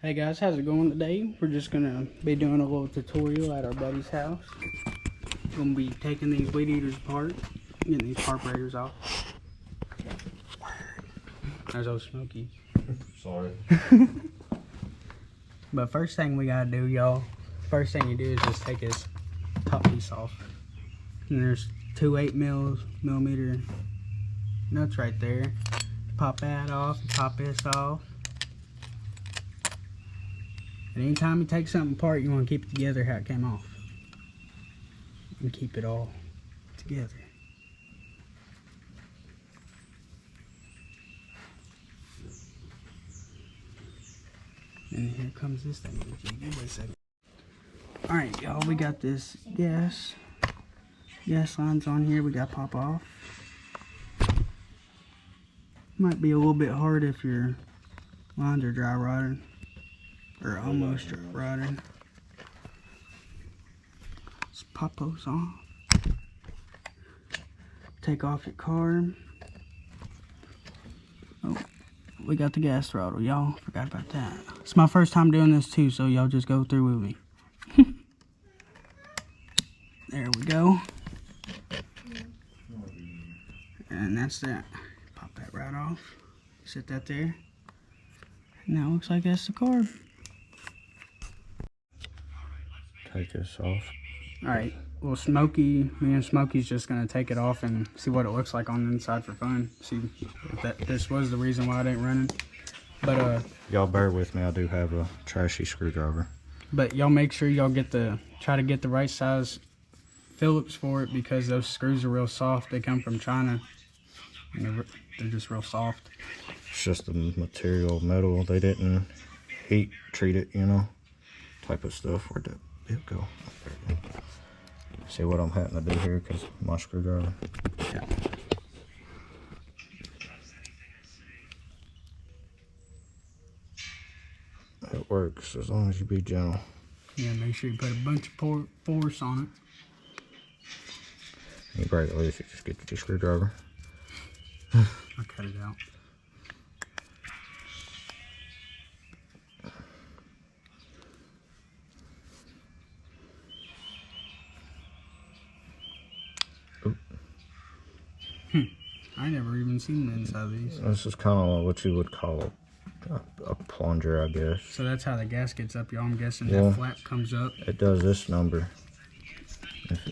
Hey guys, how's it going today? We're just gonna be doing a little tutorial at our buddy's house. Gonna be taking these weed eaters apart, getting these carburetors off. There's old Smokey. Sorry. But first thing we gotta do, y'all, first thing you do is just take his top piece off. And there's two 8mm nuts right there. Pop that off, pop this off. And anytime you take something apart, you want to keep it together how it came off. And keep it all together. And here comes this thing. Give me a second. Alright, y'all, we got this gas lines on here we got to pop off. Might be a little bit hard if your lines are dry rotted. Or almost rotted. Let's pop those off. Take off your carb. Oh, we got the gas throttle, y'all. Forgot about that. It's my first time doing this too, so y'all just go through with me. There we go. And that's that. Pop that right off. Set that there. Now it looks like that's the carb. Take this off. Alright, well me and Smokey's just going to take it off and see what it looks like on the inside for fun. See if this was the reason why it ain't running. But y'all bear with me, I do have a trashy screwdriver. But y'all make sure y'all try to get the right size Phillips for it, because those screws are real soft. They come from China. And they're just real soft. It's just the material, metal. They didn't heat treat it, you know, type of stuff. Where'd that bit go? Oh, there it is. See what I'm having to do here because my screwdriver. Yeah. It works as long as you be gentle. Yeah, make sure you put a bunch of force on it. You break it loose, you just get your screwdriver. I cut it out. I never even seen the inside of these. This is kind of what you would call a plunger, I guess. So that's how the gas gets up, y'all. I'm guessing that flap comes up. It does this number.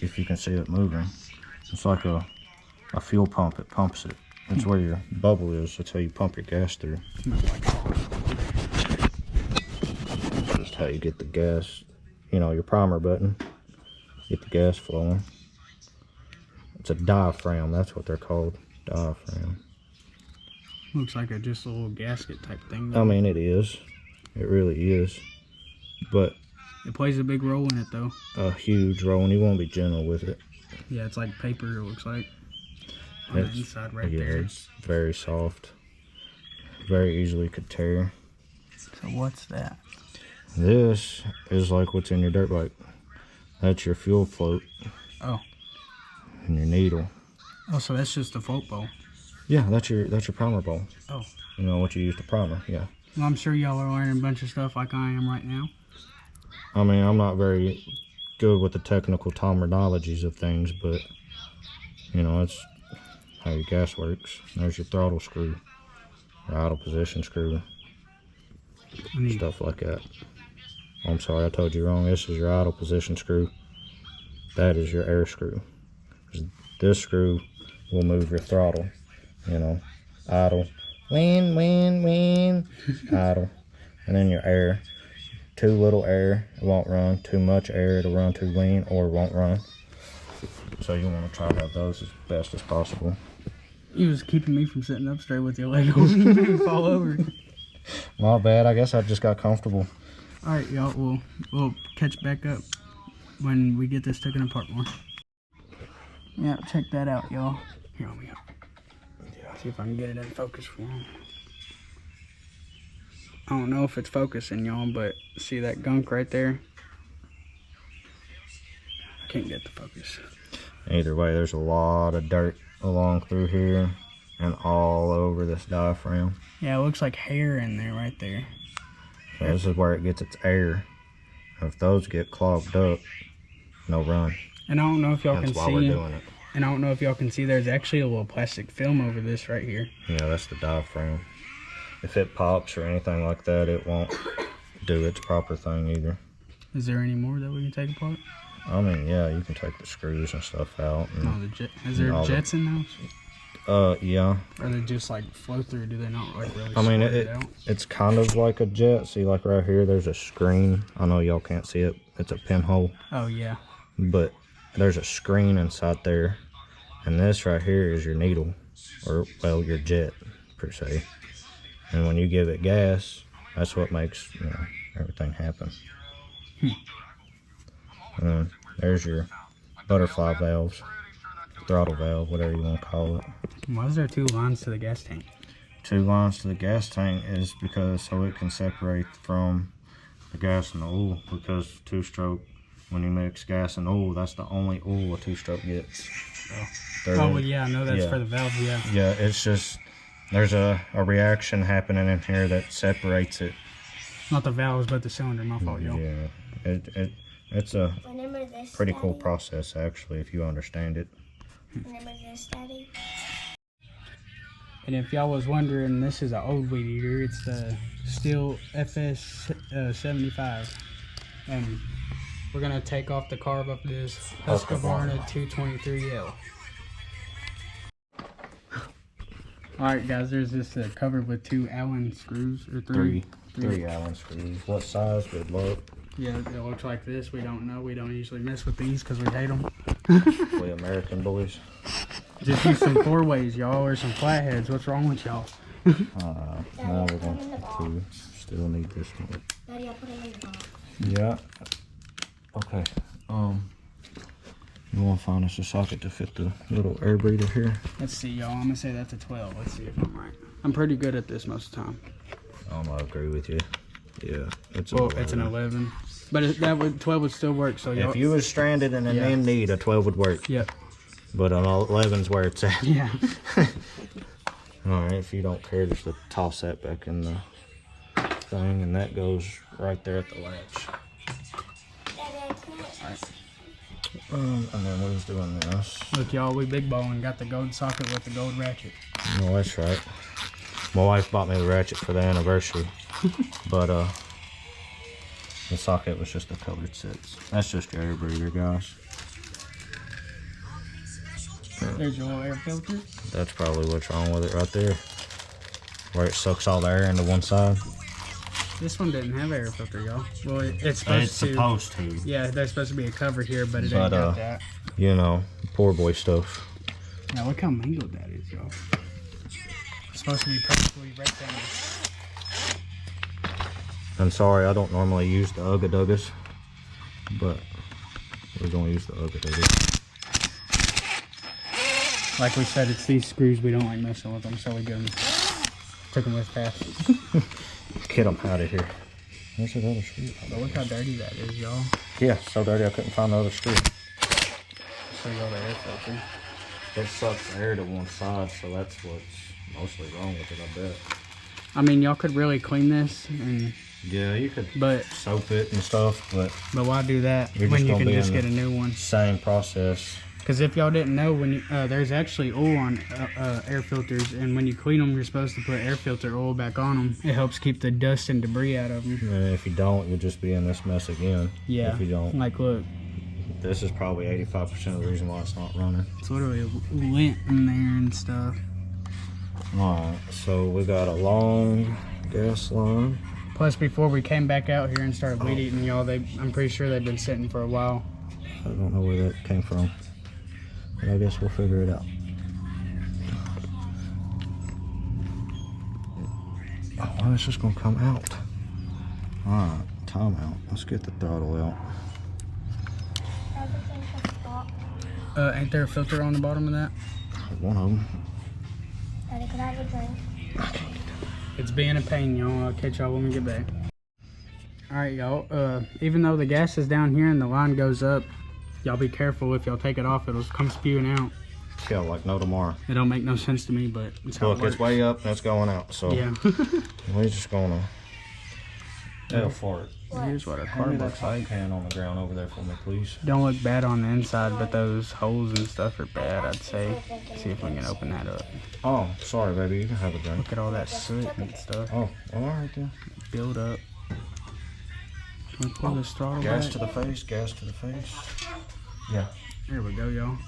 If you can see it moving. It's like a fuel pump. It pumps it. That's where your bubble is. That's how you pump your gas through. Just how you get the gas, you know, your primer button. Get the gas flowing. It's a diaphragm. That's what they're called. Diaphragm. Looks like just a little gasket type thing. I mean, it is. It really is. But it plays a big role in it, though. A huge role, and you want to be gentle with it. Yeah, it's like paper, it looks like. On the inside right there. It's very soft. Very easily could tear. So what's that? This is like what's in your dirt bike. That's your fuel float. Oh. And your needle. Oh, so that's just the float bowl. Yeah, that's your primer bowl. Oh. You know what you use to primer, yeah. Well, I'm sure y'all are learning a bunch of stuff like I am right now. I mean, I'm not very good with the technical terminologies of things, but you know, it's how your gas works. There's your throttle screw, your idle position screw, stuff like that. Oh, I'm sorry, I told you wrong. This is your idle position screw. That is your air screw. This screw will move your throttle. You know, idle, win, idle, and then your air. Too little air, it won't run. Too much air, it'll run too lean or it won't run. So you want to try to have those as best as possible. You was keeping me from sitting up straight with your leg on. You made me fall over. My bad, I guess I just got comfortable. Alright, y'all, we'll catch back up when we get this taken apart more. Yeah, check that out, y'all. Here, let me go. Yeah. See if I can get it in focus for him. I don't know if it's focusing, y'all, but see that gunk right there? I can't get the focus. Either way, there's a lot of dirt along through here and all over this diaphragm. Yeah, it looks like hair in there right there. So this is where it gets its air. If those get clogged up, no run. And I don't know if y'all can That's why see. we're doing it. And I don't know if y'all can see. There's actually a little plastic film over this right here. Yeah, that's the diaphragm. If it pops or anything like that, it won't do its proper thing either. Is there any more that we can take apart? I mean, yeah, you can take the screws and stuff out. And, is there jets in those? Yeah. Or they just like flow through? Do they not like really? I mean, out? it's kind of like a jet. See, like right here, there's a screen. I know y'all can't see it. It's a pinhole. Oh yeah. But there's a screen inside there, and this right here is your needle, or well, your jet per se. And when you give it gas, that's what makes everything happen. And then there's your butterfly valves, throttle valve, whatever you want to call it. Why is there 2 lines to the gas tank? 2 lines to the gas tank is because so it can separate from the gas and the oil, because 2-stroke, when you mix gas and oil, that's the only oil a 2-stroke gets. Oh, well, yeah, I know that's for the valve, yeah. Yeah, it's just, there's a reaction happening in here that separates it. Not the valves, but the cylinder, my fault, y'all. Yeah, it's a pretty cool process, actually, if you understand it. Remember this, Daddy? And if y'all was wondering, this is an old weed eater. It's the Stihl FS 75. And we're going to take off the carb of this Husqvarna 223L. Alright guys, there's this covered with 2 Allen screws, or 3 Allen screws. What size? Good luck. Yeah, it looks like this. We don't know. We don't usually mess with these because we hate them. We American boys. Just use some 4-ways, y'all, or some flatheads. What's wrong with y'all? Now we're going to still need this one. Daddy, I'll put it in the box. Yeah. Okay. You want to find us a socket to fit the little air breather here? Let's see, y'all. I'm gonna say that's a 12. Let's see if I'm right. I'm pretty good at this most of the time. I agree with you. Yeah, it's it's an 11. But 12 would still work. So if you was stranded and in need, a 12 would work. Yep. But an 11's where it's at. Yeah. All right. If you don't care, just to toss that back in the thing, and that goes right there at the latch. And then we're just doing this. Look, y'all, we big balling. Got the gold socket with the gold ratchet. Oh, that's right. My wife bought me the ratchet for the anniversary, but the socket was just a colored sets. That's just your air breather, guys. There's your little air filter. That's probably what's wrong with it right there, where it sucks all the air into one side. This one didn't have air filter, y'all. Well, it's supposed to. Yeah, there's supposed to be a cover here, but it ain't got that. You know, poor boy stuff. Now look how mangled that is, y'all. It's supposed to be perfectly rectangular. I'm sorry, I don't normally use the Ugga Duggas, but we're gonna use the Ugga Duggas. Like we said, it's these screws. We don't like messing with them, so we took them with fast. Get them out of here. Where's that other screw? But look how dirty that is, y'all. Yeah, so dirty I couldn't find the other screw. So y'all, the air filter. It sucks air to one side, so that's what's mostly wrong with it, I bet. I mean, y'all could really clean this, and yeah, you could soap it and stuff, but why do that when you can just get a new one? Same process. Because if y'all didn't know, when there's actually oil on air filters, and when you clean them, you're supposed to put air filter oil back on them. It helps keep the dust and debris out of them. And if you don't, you'll just be in this mess again. Yeah. If you don't. Like, look. This is probably 85% of the reason why it's not running. It's literally lint in there and stuff. Alright, so we got a long gas line. Plus, before we came back out here and started weed eating, y'all, I'm pretty sure they've been sitting for a while. I don't know where that came from, but I guess we'll figure it out. Oh, well, it's just gonna come out. Alright, time out. Let's get the throttle out. Ain't there a filter on the bottom of that? One of them. Daddy, could I have a drink? It's being a pain, y'all. I'll catch y'all when we get back. Alright, y'all. Even though the gas is down here and the line goes up, y'all be careful. If y'all take it off, it'll come spewing out. Yeah, like no tomorrow. It don't make no sense to me, but it's how Look, it works. it's way up and it's going out, so yeah. we're just gonna They'll fart. Here's what our Hand car me that looks pot like. can on the ground over there for me, please. Don't look bad on the inside, but those holes and stuff are bad, I'd say. See if we can open that up. Oh, sorry, baby. You can have a drink. Look at all that soot and stuff. Oh, all right then. Build up. Can we pull this throttle Gas back? to the face. Gas to the face. Yeah. There we go, y'all.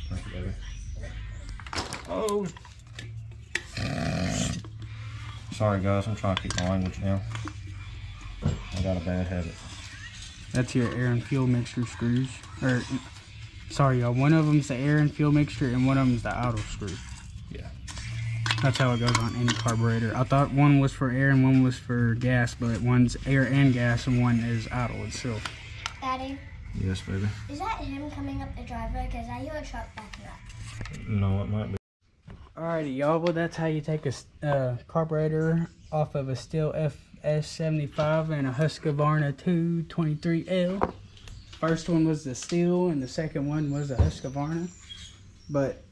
Thank you, baby. Oh. Sorry, guys. I'm trying to keep my language down. I got a bad habit. That's your air and fuel mixture screws. Or, sorry, y'all. One of them's the air and fuel mixture, and one of them's the idle screw. Yeah. That's how it goes on any carburetor. I thought one was for air and one was for gas, but one's air and gas, and one is idle itself. Daddy, Yes, baby. is that him coming up the driveway? Because I hear a truck backing up. No, it might be. Alrighty, y'all. Well, that's how you take a carburetor off of a stihl FS75 and a Husqvarna 223L. First one was the stihl, and the second one was the Husqvarna. But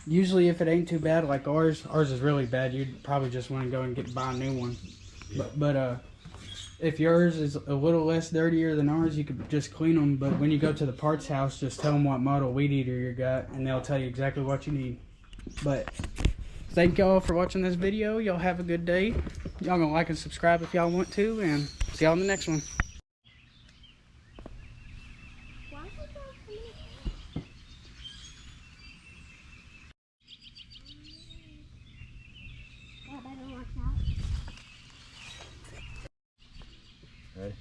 usually, if it ain't too bad like ours is really bad. You'd probably just want to go and buy a new one. But if yours is a little less dirtier than ours, you could just clean them. But when you go to the parts house, just tell them what model weed eater you got, and they'll tell you exactly what you need. But thank y'all for watching this video. Y'all have a good day. Y'all gonna like and subscribe if y'all want to, and see y'all in the next one. Ready?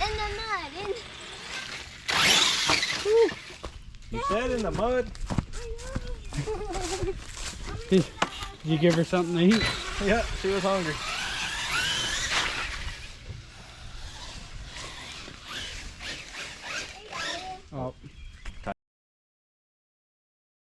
In the mud. You said in the mud? Did you give her something to eat? Yeah, she was hungry. Oh.